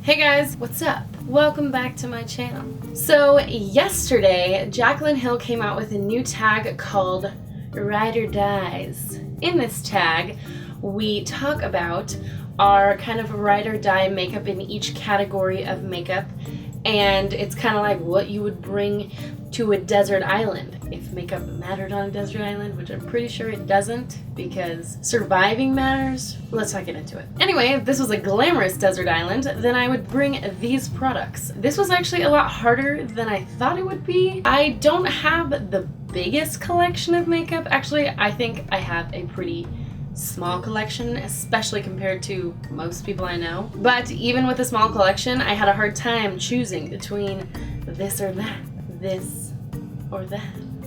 Hey guys, what's up? Welcome back to my channel. So yesterday, Jaclyn Hill came out with a new tag called Ride or Dies. In this tag, we talk about our kind of ride or die makeup in each category of makeup, and it's kind of like what you would bring to a desert island if makeup mattered on a desert island, which I'm pretty sure it doesn't because surviving matters. Let's not get into it. Anyway, if this was a glamorous desert island, then I would bring these products. This was actually a lot harder than I thought it would be. I don't have the biggest collection of makeup. Actually, I think I have a pretty small collection, especially compared to most people I know. But even with a small collection, I had a hard time choosing between this or that, this or that.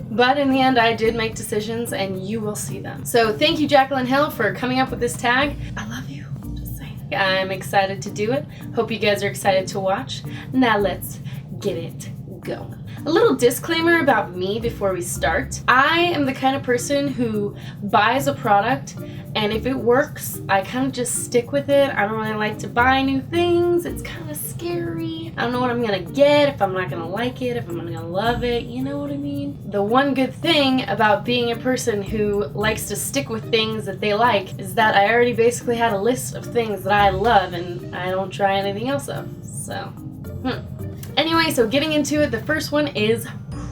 But in the end, I did make decisions, and you will see them. So thank you, Jaclyn Hill, for coming up with this tag. I love you, just saying. I'm excited to do it. Hope you guys are excited to watch. Now let's get it going. A little disclaimer about me before we start. I am the kind of person who buys a product, and if it works, I kind of just stick with it. I don't really like to buy new things. It's kind of scary. I don't know what I'm gonna get, if I'm not gonna like it, if I'm gonna love it, you know what I mean? The one good thing about being a person who likes to stick with things that they like is that I already basically had a list of things that I love, and I don't try anything else of, so. Anyway, so getting into it, the first one is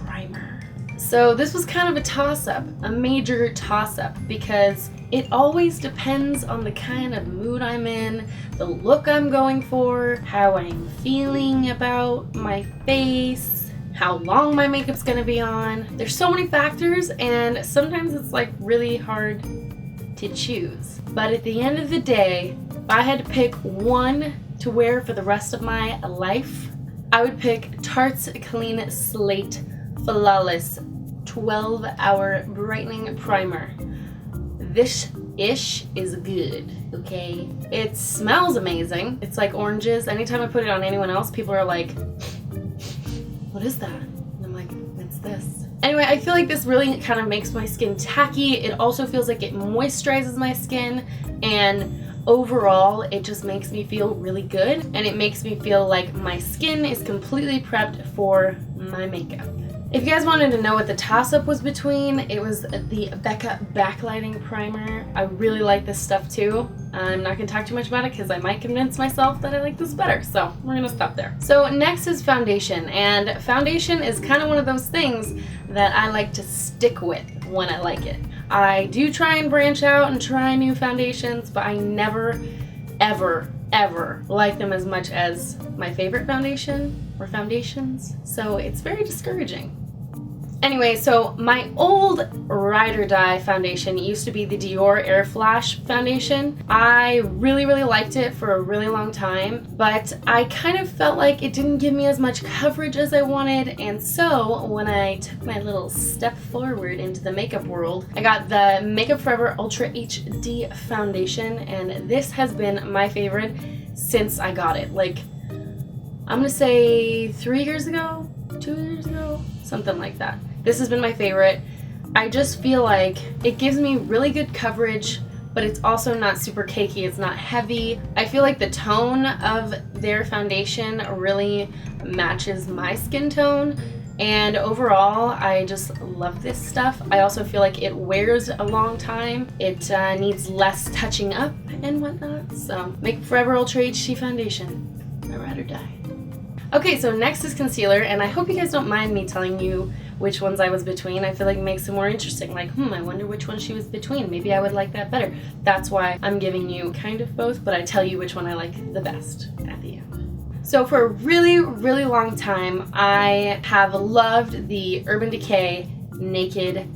primer. So this was kind of a toss-up, a major toss-up, because it always depends on the kind of mood I'm in, the look I'm going for, how I'm feeling about my face, how long my makeup's gonna be on. There's so many factors, and sometimes it's like really hard to choose. But at the end of the day, if I had to pick one to wear for the rest of my life, I would pick Tarte's Clean Slate Flawless 12-Hour Brightening Primer. This-ish is good, okay? It smells amazing. It's like oranges. Anytime I put it on anyone else, people are like, what is that? And I'm like, it's this. Anyway, I feel like this really kind of makes my skin tacky. It also feels like it moisturizes my skin, and overall, it just makes me feel really good, and it makes me feel like my skin is completely prepped for my makeup. If you guys wanted to know what the toss-up was between, it was the Becca Backlighting Primer. I really like this stuff too. I'm not going to talk too much about it because I might convince myself that I like this better, so we're going to stop there. So next is foundation, and foundation is kind of one of those things that I like to stick with when I like it. I do try and branch out and try new foundations, but I never, ever, ever like them as much as my favorite foundation or foundations, so it's very discouraging. Anyway, so my old Ride or Die foundation used to be the Dior Air Flash foundation. I really, really liked it for a really long time, but I kind of felt like it didn't give me as much coverage as I wanted, and so when I took my little step forward into the makeup world, I got the Makeup Forever Ultra HD foundation, and this has been my favorite since I got it. Like, I'm gonna say 3 years ago, 2 years ago, something like that. This has been my favorite. I just feel like it gives me really good coverage, but it's also not super cakey, it's not heavy. I feel like the tone of their foundation really matches my skin tone, and overall, I just love this stuff. I also feel like it wears a long time. It needs less touching up and whatnot, so Makeup Forever Ultra HD foundation, my ride or die. Okay, so next is concealer, and I hope you guys don't mind me telling you which ones I was between. I feel like it makes it more interesting. Like, I wonder which one she was between. Maybe I would like that better. That's why I'm giving you kind of both, but I tell you which one I like the best at the end. So for a really, really long time, I have loved the Urban Decay Naked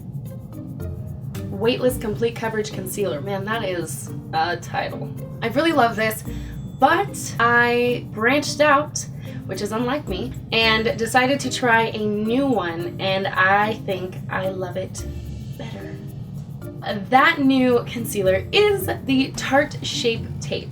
Weightless Complete Coverage Concealer. Man, that is a title. I really love this, but I branched out, which is unlike me, and decided to try a new one, and I think I love it better. That new concealer is the Tarte Shape Tape.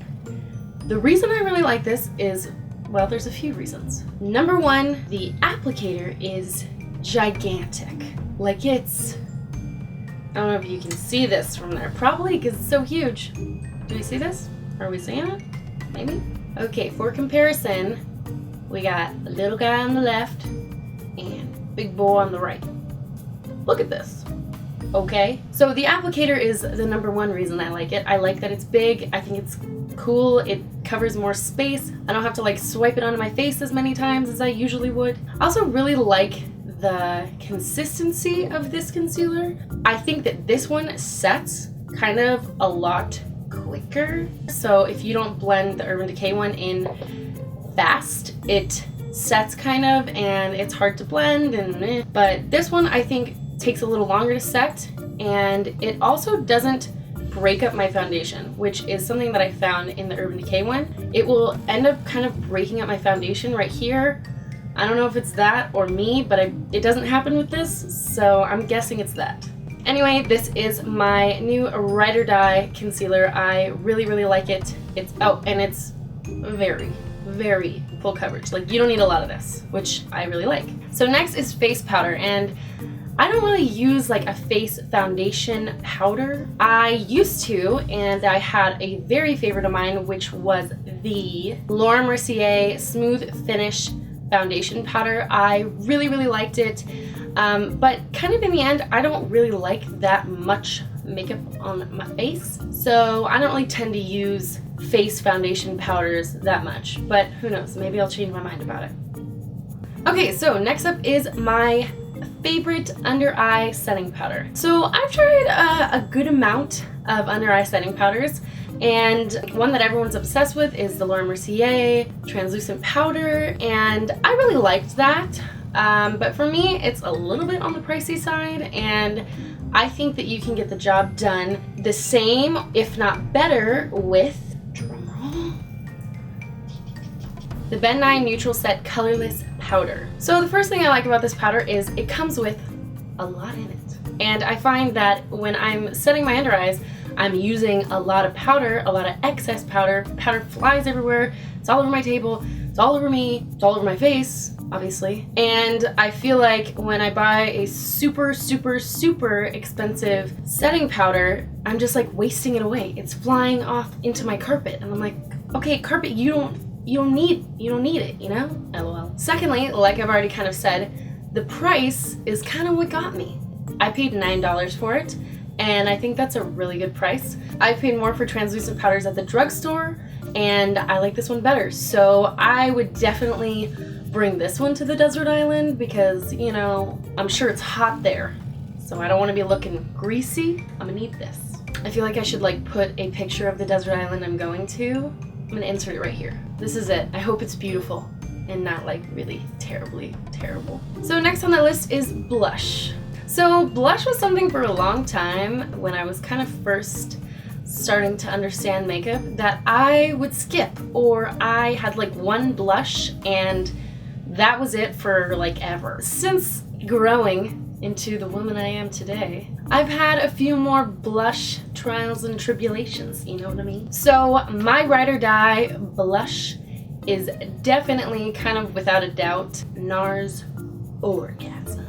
The reason I really like this is, well, there's a few reasons. Number one, the applicator is gigantic. Like, it's, I don't know if you can see this from there, probably because it's so huge. Do you see this? Are we seeing it? Maybe? Okay, for comparison, we got a little guy on the left and big boy on the right. Look at this. Okay, so the applicator is the #1 reason I like it. I like that it's big. I think it's cool. It covers more space. I don't have to like swipe it onto my face as many times as I usually would. I also really like the consistency of this concealer. I think that this one sets kind of a lot quicker. So if you don't blend the Urban Decay one in fast, it sets kind of, and it's hard to blend, and but this one I think takes a little longer to set, and it also doesn't break up my foundation, which is something that I found in the Urban Decay one. It will end up kind of breaking up my foundation right here. I don't know if it's that or me, but it doesn't happen with this, so I'm guessing it's that. Anyway, this is my new Ride or Die concealer. I really, really like it. It's and it's very, very full coverage. Like, you don't need a lot of this, which I really like. So next is face powder, and I don't really use like a face foundation powder. I used to, and I had a very favorite of mine, which was the Laura Mercier Smooth Finish foundation powder. I really, really liked it, but kind of in the end, I don't really like that much makeup on my face, so I don't really tend to use face foundation powders that much, but who knows, maybe I'll change my mind about it. Okay, so next up is my favorite under eye setting powder. So I've tried a good amount of under eye setting powders, and one that everyone's obsessed with is the Laura Mercier translucent powder, and I really liked that, but for me it's a little bit on the pricey side, and I think that you can get the job done the same, if not better, with, drumroll, the Ben Nye Neutral Set Colorless Powder. So the first thing I like about this powder is it comes with a lot in it. And I find that when I'm setting my under eyes, I'm using a lot of powder, a lot of excess powder. Powder flies everywhere. It's all over my table. It's all over me. It's all over my face, obviously. And I feel like when I buy a super, super, super expensive setting powder, I'm just like wasting it away. It's flying off into my carpet. And I'm like, okay, carpet, you don't need it, you know? LOL. Secondly, like I've already kind of said, the price is kind of what got me. I paid $9 for it, and I think that's a really good price. I paid more for translucent powders at the drugstore, and I like this one better. So I would definitely bring this one to the desert island because, you know, I'm sure it's hot there. So I don't want to be looking greasy. I'm gonna need this. I feel like I should like put a picture of the desert island I'm going to. I'm gonna insert it right here. This is it. I hope it's beautiful and not like really terribly terrible. So next on the list is blush. So blush was something for a long time when I was kind of first starting to understand makeup that I would skip, or I had like one blush and that was it for like ever. Since growing into the woman I am today, I've had a few more blush trials and tribulations, you know what I mean? So my Ride or Die blush is definitely, kind of without a doubt, NARS Orgasm.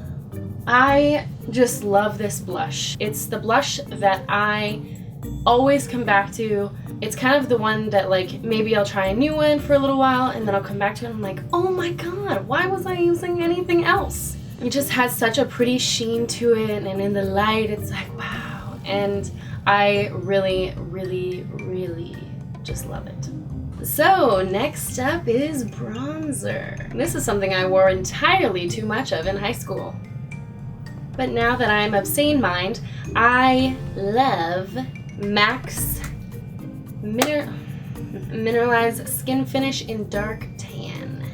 I just love this blush. It's the blush that I always come back to. It's kind of the one that like maybe I'll try a new one for a little while and then I'll come back to it and I'm like, oh my god, why was I using anything else? It just has such a pretty sheen to it, and in the light it's like wow, and I really, really, really just love it. So next up is bronzer. This is something I wore entirely too much of in high school. But now that I'm of sane mind, I love MAC's Mineralized Skin Finish in Dark Tan.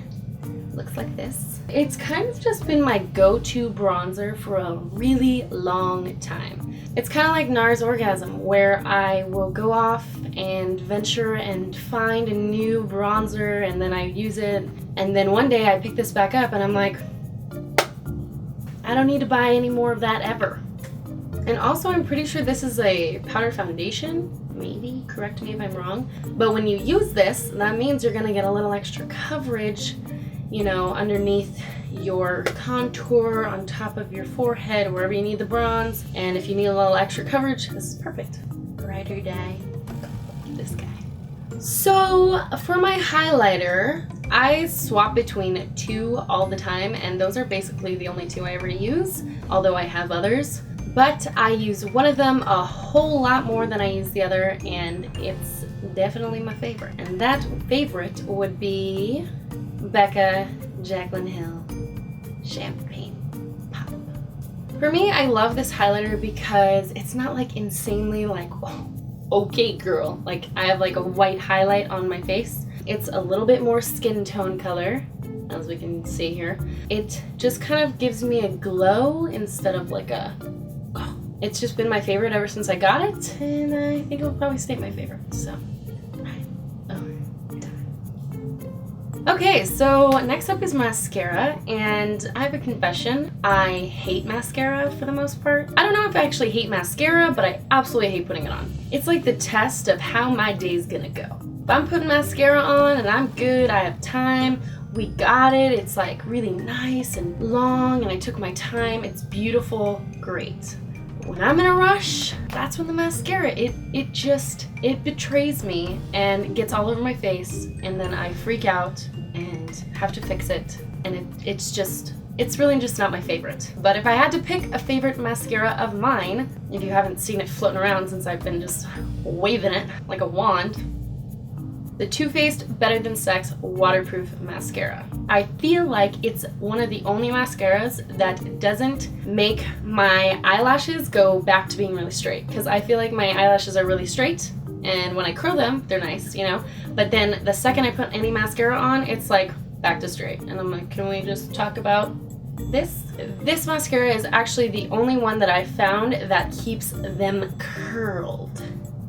Looks like this. It's kind of just been my go-to bronzer for a really long time. It's kind of like NARS Orgasm, where I will go off and venture and find a new bronzer and then I use it, and then one day I pick this back up and I'm like, I don't need to buy any more of that ever. And also I'm pretty sure this is a powder foundation, maybe, correct me if I'm wrong, but when you use this, that means you're gonna get a little extra coverage, you know, underneath your contour, on top of your forehead, wherever you need the bronze. And if you need a little extra coverage, this is perfect. Ride or Die, this guy. So for my highlighter, I swap between two all the time, and those are basically the only two I ever use, although I have others. But I use one of them a whole lot more than I use the other, and it's definitely my favorite. And that favorite would be Becca Jaclyn Hill Champagne Pop. For me, I love this highlighter because it's not like insanely like, oh, okay girl, like I have like a white highlight on my face. It's a little bit more skin tone color, as we can see here. It just kind of gives me a glow instead of like a, oh. It's just been my favorite ever since I got it, and I think it will probably stay my favorite, so. Okay, so next up is mascara, and I have a confession. I hate mascara for the most part. I don't know if I actually hate mascara, but I absolutely hate putting it on. It's like the test of how my day's gonna go. If I'm putting mascara on and I'm good, I have time, we got it, it's like really nice and long, and I took my time, it's beautiful, great. When I'm in a rush, that's when the mascara, it betrays me and gets all over my face, and then I freak out and have to fix it, and it's really just not my favorite. But if I had to pick a favorite mascara of mine, if you haven't seen it floating around since I've been just waving it like a wand, the Too Faced Better Than Sex Waterproof Mascara. I feel like it's one of the only mascaras that doesn't make my eyelashes go back to being really straight, because I feel like my eyelashes are really straight, and when I curl them, they're nice, you know? But then the second I put any mascara on, it's like back to straight. And I'm like, can we just talk about this? This mascara is actually the only one that I found that keeps them curled.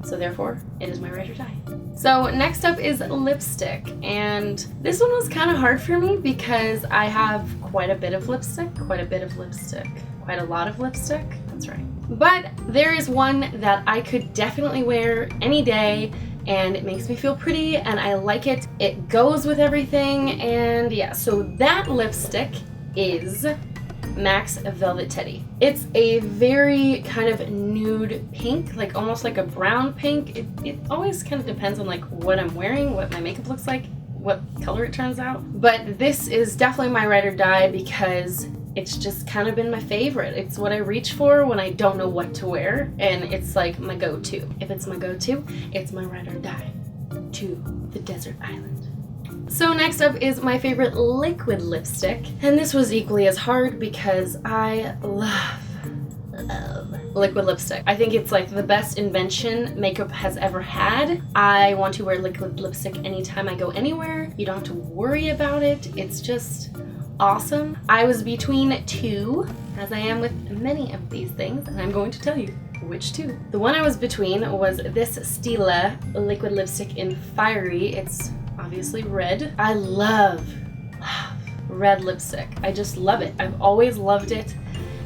So therefore, it is my ride or die. So next up is lipstick, and this one was kind of hard for me because I have quite a lot of lipstick, that's right. But there is one that I could definitely wear any day, and it makes me feel pretty, and I like it. It goes with everything, and yeah, so that lipstick is MAC's Velvet Teddy. It's a very kind of nude pink, like almost like a brown pink. It always kind of depends on like what I'm wearing, what my makeup looks like, what color it turns out. But this is definitely my ride or die because it's just kind of been my favorite. It's what I reach for when I don't know what to wear, and it's like my go-to. If it's my go-to, it's my ride or die to the desert island. So next up is my favorite liquid lipstick, and this was equally as hard because I love liquid lipstick. I think it's like the best invention makeup has ever had. I want to wear liquid lipstick anytime I go anywhere. You don't have to worry about it. It's just awesome. I was between two, as I am with many of these things, and I'm going to tell you which two. The one I was between was this Stila liquid lipstick in Fiery. It's obviously red. I love red lipstick. I just love it. I've always loved it,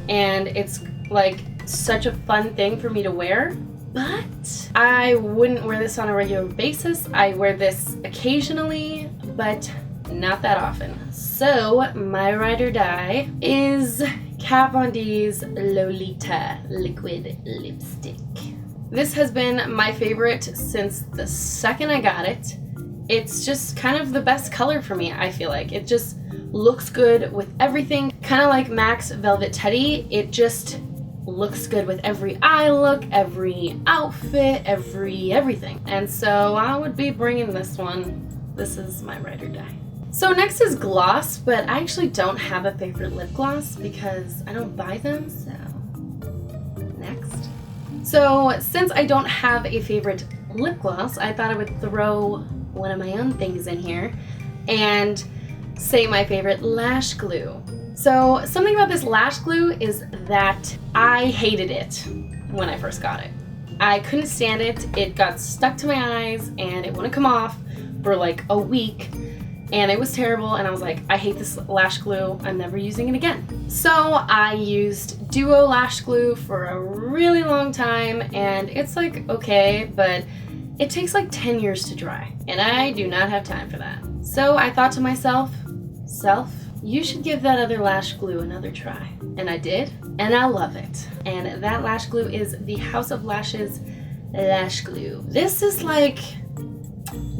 and it's like such a fun thing for me to wear, but I wouldn't wear this on a regular basis. I wear this occasionally, but not that often. So my ride or die is Kat Von D's Lolita liquid lipstick. This has been my favorite since the second I got it. It's just kind of the best color for me, I feel like. It just looks good with everything. Kind of like MAC's Velvet Teddy, it just looks good with every eye look, every outfit, everything. And so I would be bringing this one. This is my ride or die. So next is gloss, but I actually don't have a favorite lip gloss because I don't buy them, so next. So since I don't have a favorite lip gloss, I thought I would throw one of my own things in here and say my favorite lash glue. So something about this lash glue is that I hated it when I first got it. I couldn't stand it. It got stuck to my eyes and it wouldn't come off for like a week, and it was terrible, and I was like, I hate this lash glue. I'm never using it again. So I used Duo lash glue for a really long time, and it's like okay, but it takes like 10 years to dry, and I do not have time for that. So I thought to myself, you should give that other lash glue another try. And I did, and I love it. And that lash glue is the House of Lashes Lash Glue. This is like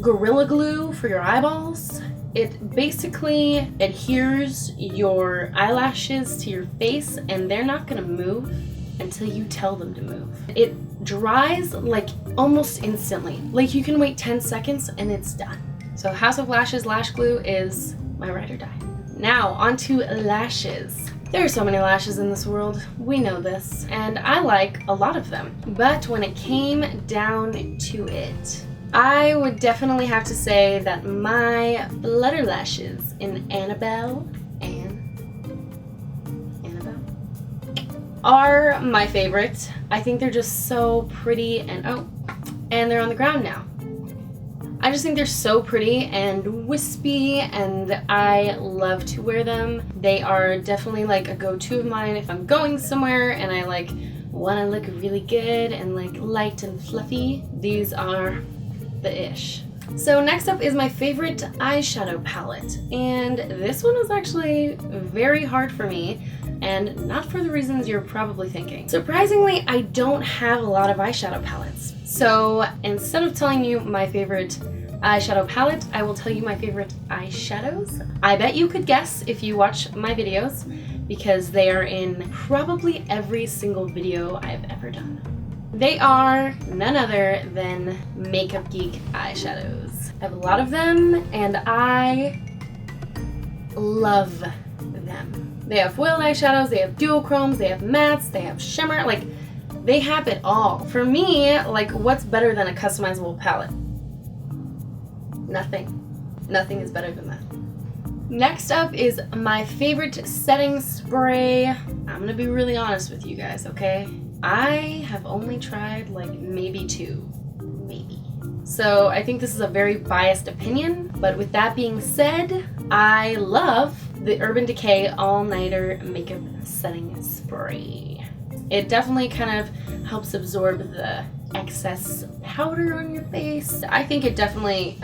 Gorilla Glue for your eyeballs. It basically adheres your eyelashes to your face, and they're not gonna move until you tell them to move. It dries like almost instantly. Like you can wait 10 seconds and it's done. So House of Lashes Lash Glue is my ride or die. Now onto lashes. There are so many lashes in this world, we know this, and I like a lot of them. But when it came down to it, I would definitely have to say that my Flutter lashes in Annabelle are my favorite. I think they're just so pretty, and they're on the ground now. I just think they're so pretty and wispy, and I love to wear them. They are definitely like a go-to of mine if I'm going somewhere and I like want to look really good and like light and fluffy. These are the ish. So next up is my favorite eyeshadow palette, and this one was actually very hard for me, and not for the reasons you're probably thinking. Surprisingly, I don't have a lot of eyeshadow palettes. So instead of telling you my favorite eyeshadow palette, I will tell you my favorite eyeshadows. I bet you could guess if you watch my videos, because they are in probably every single video I've ever done. They are none other than Makeup Geek eyeshadows. I have a lot of them, and I love them. They have foiled eyeshadows, they have duochromes, they have mattes, they have shimmer, like they have it all. For me, like what's better than a customizable palette? Nothing. Nothing is better than that. Next up is my favorite setting spray. I'm gonna be really honest with you guys, okay? I have only tried like maybe 2, maybe. So I think this is a very biased opinion, but with that being said, I love the Urban Decay All Nighter Makeup Setting Spray. It definitely kind of helps absorb the excess powder on your face. I think it definitely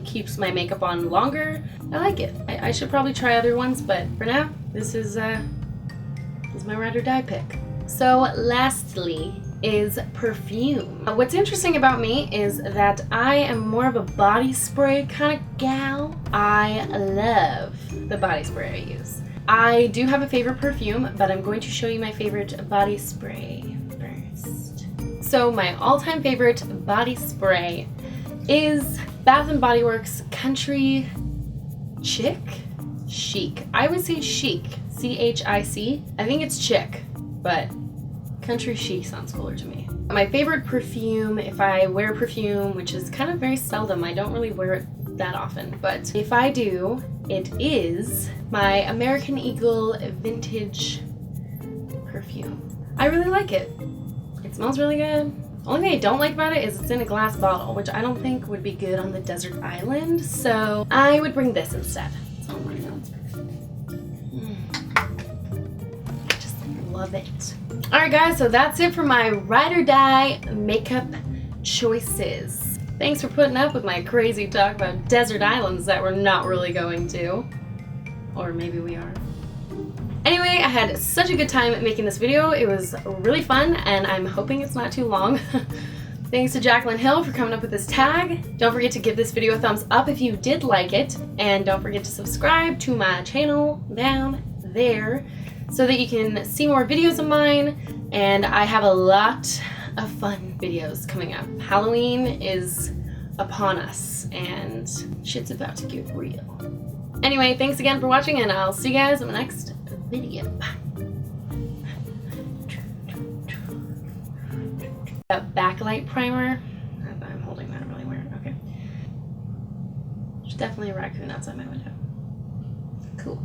keeps my makeup on longer. I like it. I should probably try other ones, but for now, this is my ride or die pick. So lastly is perfume. What's interesting about me is that I am more of a body spray kind of gal. I love the body spray I use. I do have a favorite perfume, but I'm going to show you my favorite body spray first. So my all-time favorite body spray is Bath & Body Works Country Chic? Chic. I would say chic. C-H-I-C. I think it's chic, but Country Chic sounds cooler to me. My favorite perfume, if I wear perfume, which is kind of very seldom, I don't really wear it that often, but if I do, it is my American Eagle Vintage perfume. I really like it. It smells really good. The only thing I don't like about it is it's in a glass bottle, which I don't think would be good on the desert island, so I would bring this instead. Oh my god. I just love it. Alright guys, so that's it for my ride or die makeup choices. Thanks for putting up with my crazy talk about desert islands that we're not really going to. Or maybe we are. Anyway, I had such a good time making this video. It was really fun, and I'm hoping it's not too long. Thanks to Jaclyn Hill for coming up with this tag. Don't forget to give this video a thumbs up if you did like it, and don't forget to subscribe to my channel down there so that you can see more videos of mine, and I have a lot of fun videos coming up. Halloween is upon us, and shit's about to get real. Anyway, thanks again for watching, and I'll see you guys in the next video. That backlight primer, I'm holding that really weird. Okay. There's definitely a raccoon outside my window. Cool.